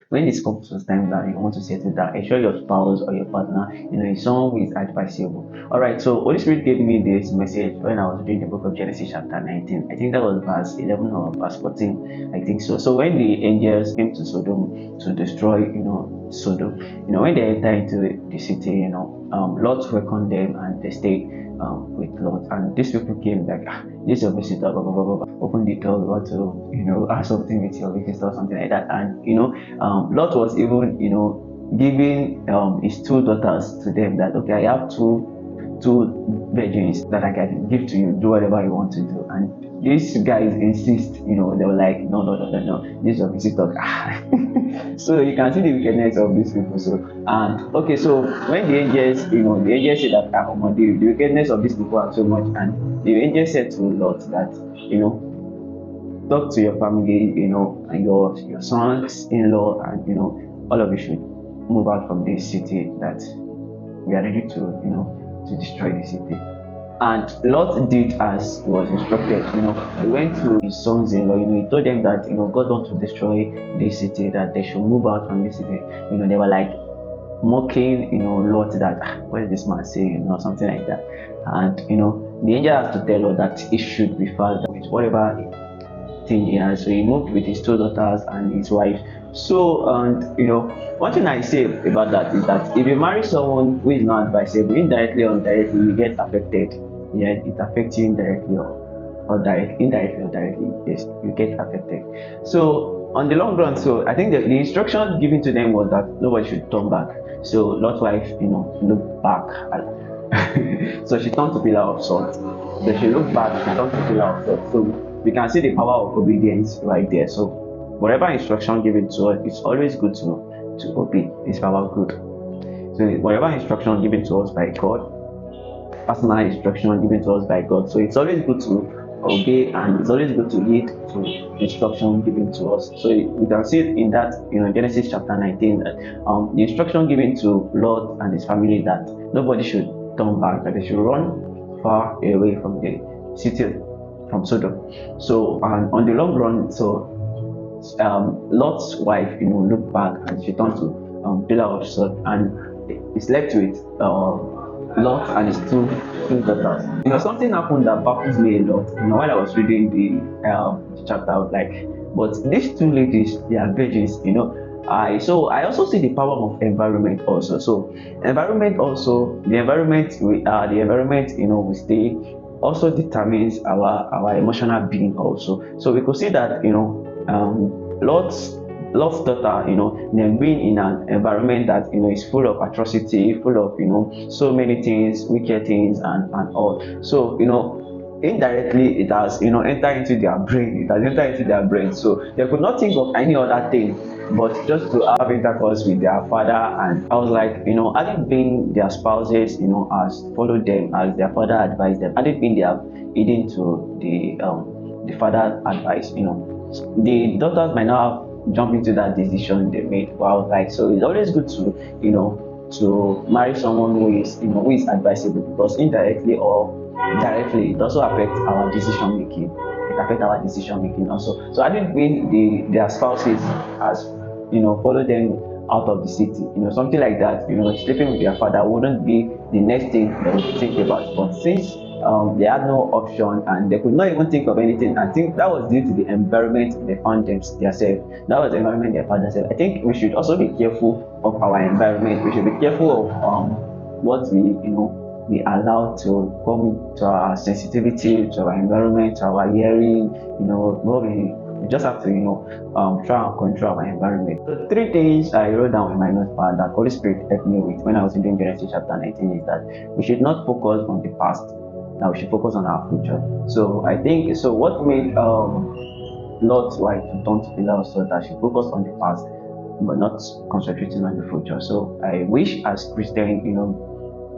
when it comes to time that you want to settle down, ensure your spouse or your partner, is someone who is advisable. All right, so Holy Spirit gave me this message when I was reading the book of Genesis chapter 19. I think that was verse 11 or verse 14. I think so. So when the angels came to Sodom to destroy, Sodom, when they entered into the city, Lot welcomed them and they stayed with Lot. And these people came like, this is your visitor, blah, blah, blah, blah, blah. Open the door, we want to, have something with your visitor, something like that. And, Lot was even, giving his two daughters to them that, okay, I have two virgins that I can give to you, do whatever you want to do. And these guys insist, they were like, no, no, no, no, no, this is your visitor. So you can see the wickedness of these people. So, and okay, so when the angels, the angels said that the wickedness of these people are so much, and the angel said to Lot that, talk to your family, and your sons-in-law, and all of you should move out from this city, that we are ready to destroy the city. And Lot did as he was instructed. He went to his sons-in-law. He told them that God wants to destroy this city, that they should move out from this city. They were like mocking, Lot, that what is this man saying, or something like that. And the angel has to tell Lot that he should be fast with whatever thing he has. So he moved with his two daughters and his wife. So, and one thing I say about that is that if you marry someone who is not advisable, indirectly or directly, you get affected. Yeah, it affects you indirectly or indirectly or directly, yes, you get affected. So on the long run, so I think the instruction given to them was that nobody should turn back. So Lot's wife, looked back. So she turned to pillar of salt. So she looked back, she turned to pillar of salt. So we can see the power of obedience right there. So whatever instruction given to us, it's always good to obey. It's power good. So whatever instruction given to us by God, personal instruction given to us by God. So it's always good to obey, and it's always good to heed to instruction given to us. So we can see it in that, Genesis chapter 19, that the instruction given to Lot and his family that nobody should turn back, that they should run far away from the city, from Sodom. So on the long run, so Lot's wife, looked back and she turned to pillar of salt, and he slept with Lot and his two daughters. Something happened that baffles me a lot. While I was reading the chapter, I was like, but these two ladies, they are virgins. I also see the power of environment also. So the environment we stay also determines our emotional being also. So we could see that Lot's daughter, them being in an environment that is full of atrocity, full of so many things, wicked things, and all. So indirectly it has entered into their brain. It has entered into their brain. So they could not think of any other thing but just to have intercourse with their father. And I was like, having been their spouses, as followed them as their father advised them, having been they have heeding to the father's advice, the daughters might not have jumped into that decision they made. But I was like, so it's always good to marry someone who is advisable, because indirectly or directly it also affects our decision making. It affects our decision making also. So having been their spouses as follow them out of the city, something like that, sleeping with their father wouldn't be the next thing they would think about. But since they had no option and they could not even think of anything, I think that was due to the environment they found themselves. That was the environment they found themselves. I think we should also be careful of our environment. We should be careful of what we allow to come to our sensitivity, to our environment, to our hearing. We just have to try and control our environment. So 3 things I wrote down in my notepad that Holy Spirit helped me with when I was reading Genesis chapter 19 is that we should not focus on the past. Now we should focus on our future. So I think what made Lot's wife to turn to pillar of salt, that she focused on the past but not concentrating on the future. So I wish as Christian,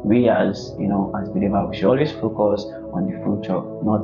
we as as believers, we should always focus on the future, not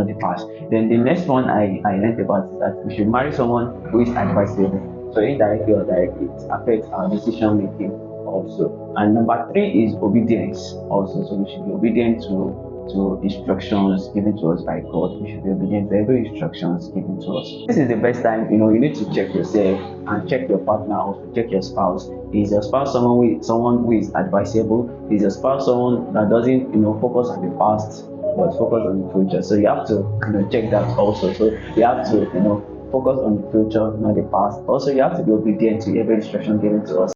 the past. Then the next one I learned about is that we should marry someone who is advisable. So indirectly or directly, it affects our decision making also. And number 3 is obedience also. So we should be obedient to to instructions given to us by God. We should be obedient to every instructions given to us. This is the best time, you need to check yourself and check your partner, also check your spouse. Is your spouse someone who is advisable? Is your spouse someone that doesn't, focus on the past but focus on the future? So you have to, check that also. So you have to, focus on the future, not the past. Also, you have to be obedient to every instruction given to us.